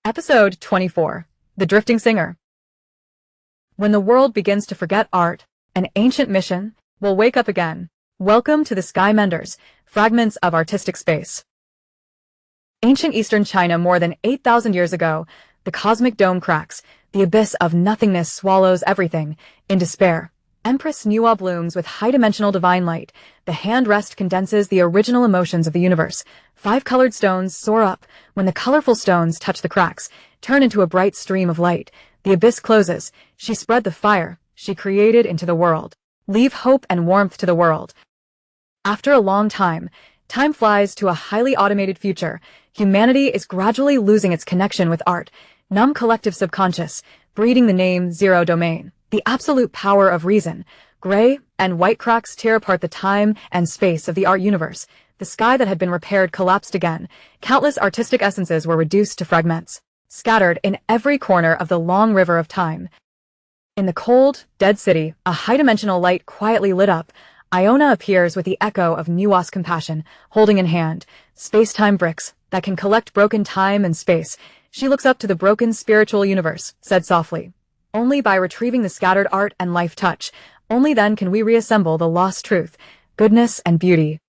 Episode 24. The Drifting Singer. When the world begins to forget art, an ancient mission will wake up again. Welcome to the Sky Mender's Fragments of Artistic Space. Ancient Eastern China more than 8,000 years ago, the cosmic dome cracks, the abyss of nothingness swallows everything. In despair, Empress Nuwa blooms with high-dimensional divine light. The hand rest condenses the original emotions of the universe. 5 colored stones soar up. When the colorful stones touch the cracks, turn into a bright stream of light. The abyss closes. She spread the fire she created into the world. Leave hope and warmth to the world. After a long time flies to a highly automated future. Humanity is gradually losing its connection with art. Numb collective subconscious, breeding the name Zero Domain. The absolute power of reason. Gray and white cracks tear apart the time and space of the art universe. The sky that had been repaired collapsed again. Countless artistic essences were reduced to fragments, scattered in every corner of the long river of time. In the cold, dead city, a high-dimensional light quietly lit up. Iona appears with the echo of Nuwa's compassion, holding in hand space-time bricks that can collect broken time and space. She looks up to the broken spiritual universe, said softly. Only by retrieving the scattered art and life touch, only then can we reassemble the lost truth, goodness and beauty.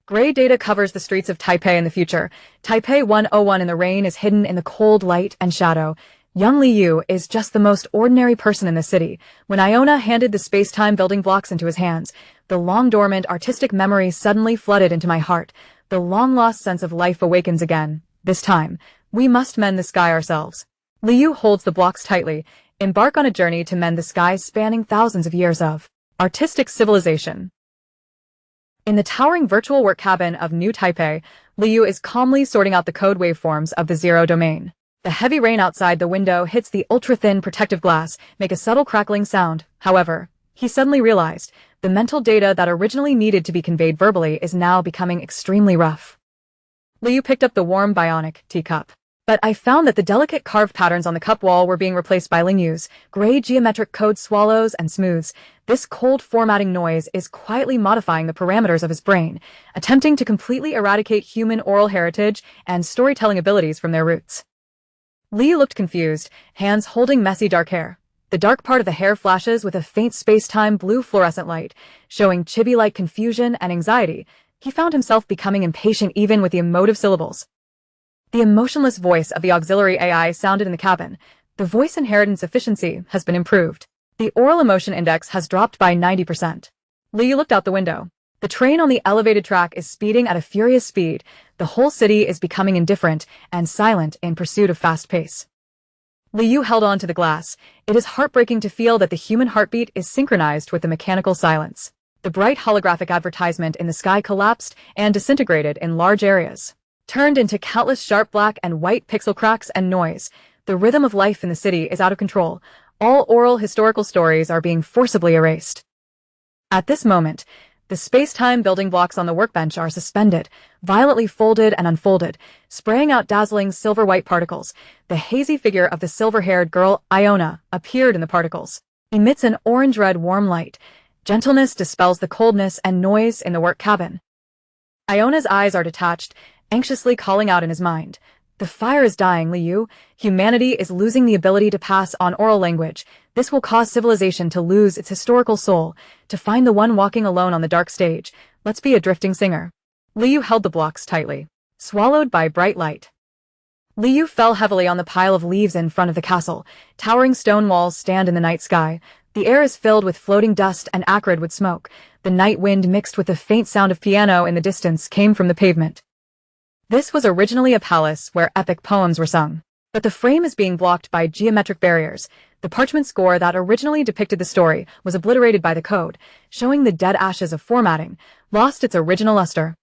Gray data covers the streets of Taipei in the future. Taipei 101 in the rain is hidden in the cold light and shadow. Young Liu is just the most ordinary person in the city. When Iona handed the space-time building blocks into his hands, the long-dormant artistic memory suddenly flooded into my heart. The long-lost sense of life awakens again. This time, we must mend the sky ourselves. Liu holds the blocks tightly. Embark on a journey to mend the sky spanning thousands of years of artistic civilization. In the towering virtual work cabin of New Taipei, Liu is calmly sorting out the code waveforms of the Zero Domain. The heavy rain outside the window hits the ultra-thin protective glass, make a subtle crackling sound. However, he suddenly realized the mental data that originally needed to be conveyed verbally is now becoming extremely rough. Liu picked up the warm bionic teacup. But I found that the delicate carved patterns on the cup wall were being replaced by Lingyu's gray geometric code swallows and smooths. This cold formatting noise is quietly modifying the parameters of his brain, attempting to completely eradicate human oral heritage and storytelling abilities from their roots. Liu looked confused, hands holding messy dark hair. The dark part of the hair flashes with a faint space-time blue fluorescent light, showing chibi-like confusion and anxiety. He found himself becoming impatient even with the emotive syllables. The emotionless voice of the auxiliary AI sounded in the cabin. The voice inheritance efficiency has been improved. The oral emotion index has dropped by 90%. Liu looked out the window. The train on the elevated track is speeding at a furious speed. The whole city is becoming indifferent and silent in pursuit of fast pace. Liu held on to the glass. It is heartbreaking to feel that the human heartbeat is synchronized with the mechanical silence. The bright holographic advertisement in the sky collapsed and disintegrated in large areas, turned into countless sharp black and white pixel cracks and noise. The rhythm of life in the city is out of control. All oral historical stories are being forcibly erased. At this moment, the space-time building blocks on the workbench are suspended, violently folded and unfolded, spraying out dazzling silver-white particles. The hazy figure of the silver-haired girl, Iona, appeared in the particles, emits an orange-red warm light. Gentleness dispels the coldness and noise in the work cabin. Iona's eyes are detached, anxiously calling out in his mind. The fire is dying, Liu. Humanity is losing the ability to pass on oral language. This will cause civilization to lose its historical soul, to find the one walking alone on the dark stage. Let's be a drifting singer. Liu held the blocks tightly, swallowed by bright light. Liu fell heavily on the pile of leaves in front of the castle. Towering stone walls stand in the night sky. The air is filled with floating dust and acrid with smoke. The night wind mixed with the faint sound of piano in the distance came from the pavement. This was originally a palace where epic poems were sung, but the frame is being blocked by geometric barriers. The parchment score that originally depicted the story was obliterated by the code, showing the dead ashes of formatting, lost its original luster.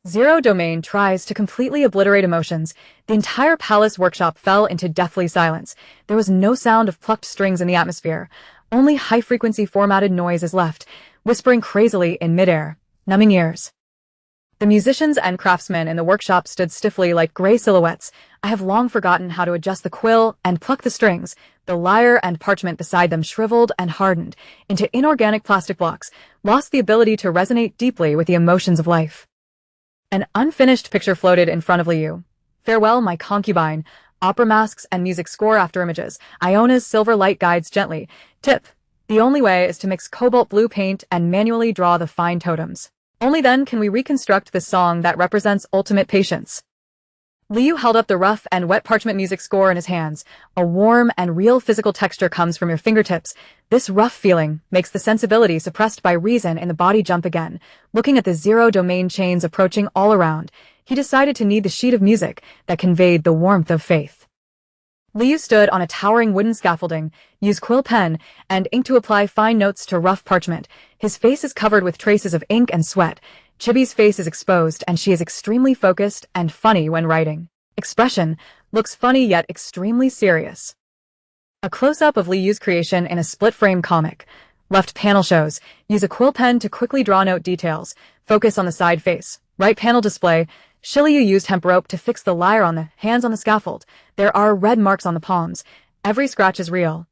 Zero Domain tries to completely obliterate emotions. The entire palace workshop fell into deathly silence. There was no sound of plucked strings in the atmosphere. Only high-frequency formatted noise is left, whispering crazily in midair, numbing ears. The musicians and craftsmen in the workshop stood stiffly like gray silhouettes. I have long forgotten how to adjust the quill and pluck the strings. The lyre and parchment beside them shriveled and hardened into inorganic plastic blocks, lost the ability to resonate deeply with the emotions of life. An unfinished picture floated in front of Liu. Farewell, my concubine. opera masks and music score after images. Iona's silver light guides gently. Tip: the only way is to mix cobalt blue paint and manually draw the fine totems. Only then can we reconstruct the song that represents ultimate patience. Liu held up the rough and wet parchment music score in his hands. A warm and real physical texture comes from your fingertips. This rough feeling makes the sensibility suppressed by reason in the body jump again. Looking at the zero-domain chains approaching all around, he decided to need the sheet of music that conveyed the warmth of faith. Liu stood on a towering wooden scaffolding, used quill pen and ink to apply fine notes to rough parchment. His face is covered with traces of ink and sweat. Chibi's face is exposed and she is extremely focused and funny when writing. Expression looks funny yet extremely serious. A close-up of Liu's creation in a split-frame comic. Left panel shows, use a quill pen to quickly draw note details. Focus on the side face. Right panel display, Shiliu used hemp rope to fix the lyre on the hands on the scaffold. There are red marks on the palms. Every scratch is real.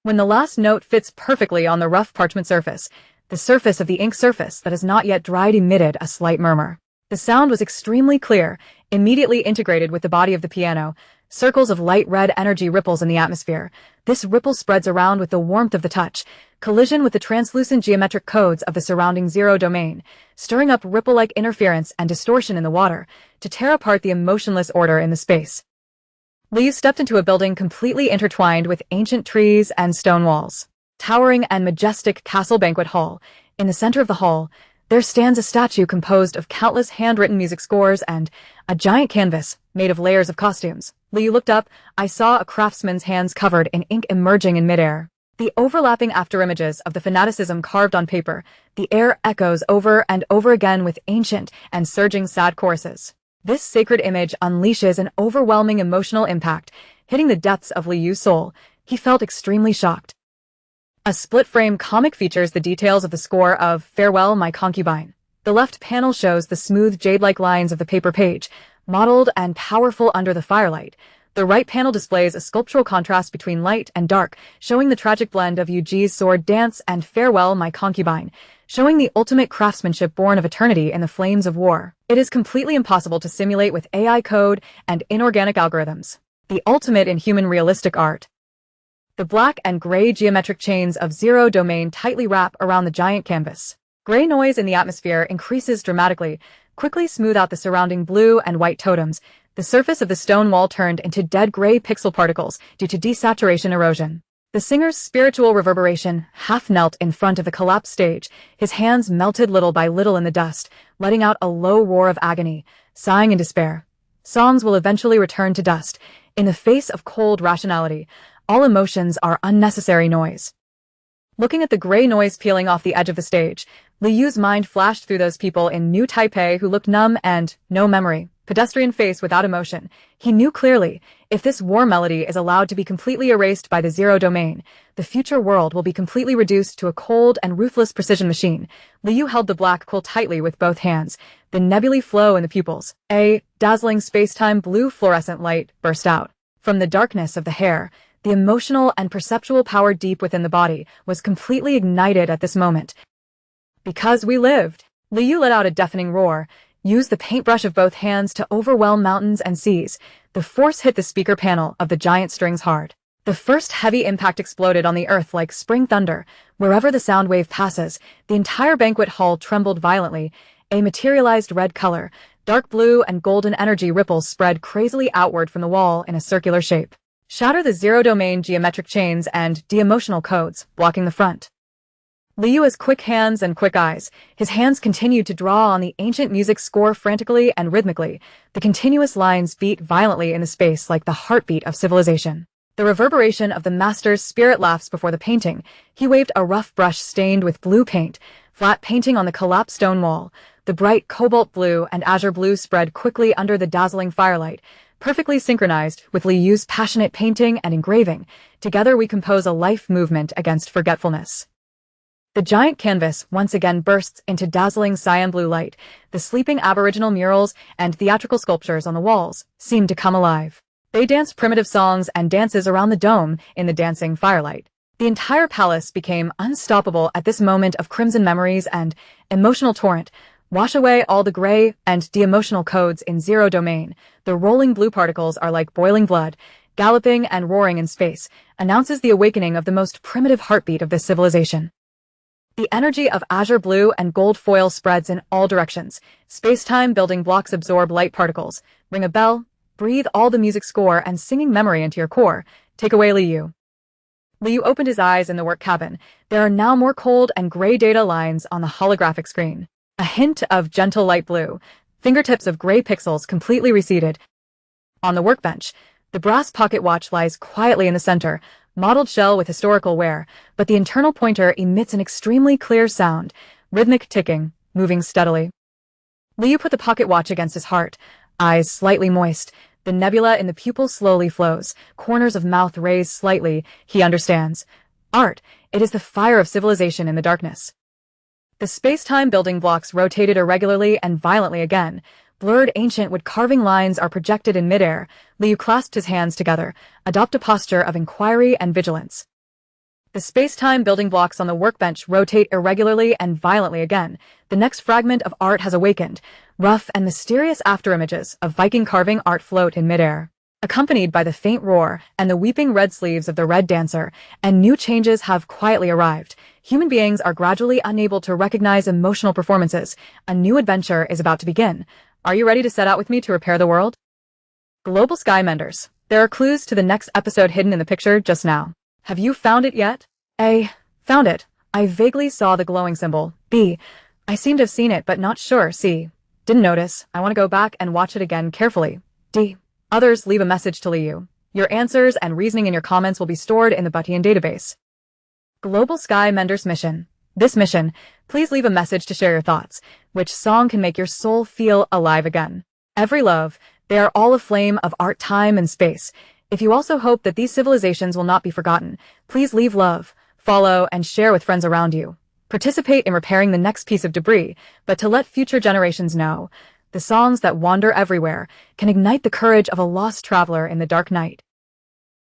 When the last note fits perfectly on the rough parchment surface, the surface of the ink surface that has not yet dried emitted a slight murmur. The sound was extremely clear, immediately integrated with the body of the piano. Circles of light red energy ripples in the atmosphere. This ripple spreads around with the warmth of the touch. Collision with the translucent geometric codes of the surrounding zero domain, stirring up ripple-like interference and distortion in the water to tear apart the emotionless order in the space. Liu stepped into a building completely intertwined with ancient trees and stone walls. Towering and majestic castle banquet hall. In the center of the hall, there stands a statue composed of countless handwritten music scores and a giant canvas made of layers of costumes. Liu looked up. I saw a craftsman's hands covered in ink emerging in midair. The overlapping afterimages of the fanaticism carved on paper. The air echoes over and over again with ancient and surging sad choruses. This sacred image unleashes an overwhelming emotional impact, hitting the depths of Liu's soul. He felt extremely shocked. A split-frame comic features the details of the score of Farewell, My Concubine. The left panel shows the smooth jade-like lines of the paper page, mottled and powerful under the firelight. The right panel displays a sculptural contrast between light and dark, showing the tragic blend of Yuji's sword dance and Farewell, My Concubine, showing the ultimate craftsmanship born of eternity in the flames of war. It is completely impossible to simulate with AI code and inorganic algorithms. The ultimate in human realistic art. The black and gray geometric chains of zero domain tightly wrap around the giant canvas. Gray noise in the atmosphere increases dramatically, quickly smooth out the surrounding blue and white totems. The surface of the stone wall turned into dead gray pixel particles due to desaturation erosion. The singer's spiritual reverberation half knelt in front of the collapsed stage. His hands melted little by little in the dust, letting out a low roar of agony, sighing in despair. Songs will eventually return to dust. In the face of cold rationality, all emotions are unnecessary noise. Looking at the gray noise peeling off the edge of the stage, Liu's mind flashed through those people in New Taipei who looked numb and no memory. Pedestrian face without emotion. He knew clearly, if this war melody is allowed to be completely erased by the zero domain, the future world will be completely reduced to a cold and ruthless precision machine. Liu held the black quill tightly with both hands. The nebulae flow in the pupils. A dazzling space-time blue fluorescent light burst out. From the darkness of the hair, the emotional and perceptual power deep within the body was completely ignited at this moment. Because we lived. Liu let out a deafening roar. Use the paintbrush of both hands to overwhelm mountains and seas. The force hit the speaker panel of the giant strings hard. The first heavy impact exploded on the earth like spring thunder. Wherever the sound wave passes, the entire banquet hall trembled violently. A materialized red color, dark blue and golden energy ripples spread crazily outward from the wall in a circular shape. Shatter the zero-domain geometric chains and de-emotional codes, blocking the front. Liu has quick hands and quick eyes. His hands continued to draw on the ancient music score frantically and rhythmically. The continuous lines beat violently in the space like the heartbeat of civilization. The reverberation of the master's spirit laughs before the painting. He waved a rough brush stained with blue paint, flat painting on the collapsed stone wall. The bright cobalt blue and azure blue spread quickly under the dazzling firelight, perfectly synchronized with Liu's passionate painting and engraving. Together we compose a life movement against forgetfulness. The giant canvas once again bursts into dazzling cyan blue light. The sleeping aboriginal murals and theatrical sculptures on the walls seem to come alive. They danced primitive songs and dances around the dome in the dancing firelight. The entire palace became unstoppable at this moment of crimson memories and emotional torrent. Wash away all the gray and de-emotional codes in zero domain. The rolling blue particles are like boiling blood, galloping and roaring in space, announces the awakening of the most primitive heartbeat of this civilization. The energy of azure blue and gold foil spreads in all directions. Space-time building blocks absorb light particles. Ring a bell, breathe all the music score and singing memory into your core. Take away Liu. Liu opened his eyes in the work cabin. There are now more cold and gray data lines on the holographic screen. A hint of gentle light blue. Fingertips of gray pixels completely receded. On the workbench, the brass pocket watch lies quietly in the center, mottled shell with historical wear, but the internal pointer emits an extremely clear sound, rhythmic ticking, moving steadily. Liu put the pocket watch against his heart, eyes slightly moist. The nebula in the pupil slowly flows, corners of mouth raised slightly. He understands. Art, it is the fire of civilization in the darkness. The space-time building blocks rotated irregularly and violently again. Blurred ancient wood carving lines are projected in midair. Liu clasped his hands together. Adopt a posture of inquiry and vigilance. The space-time building blocks on the workbench rotate irregularly and violently again. The next fragment of art has awakened. Rough and mysterious afterimages of Viking carving art float in midair, accompanied by the faint roar and the weeping red sleeves of the red dancer, and new changes have quietly arrived. Human beings are gradually unable to recognize emotional performances. A new adventure is about to begin. Are you ready to set out with me to repair the world? Global Sky Menders. There are clues to the next episode hidden in the picture just now. Have you found it yet? A. Found it. I vaguely saw the glowing symbol. B. I seem to have seen it, but not sure. C. Didn't notice. I want to go back and watch it again carefully. D. Others, leave a message to Liu. Your answers and reasoning in your comments will be stored in the Douyin database. Global Sky Menders mission. This mission, please leave a message to share your thoughts. Which song can make your soul feel alive again? Every love, they are all aflame of art, time, and space. If you also hope that these civilizations will not be forgotten, please leave love, follow, and share with friends around you. Participate in repairing the next piece of debris, but to let future generations know, the songs that wander everywhere can ignite the courage of a lost traveler in the dark night.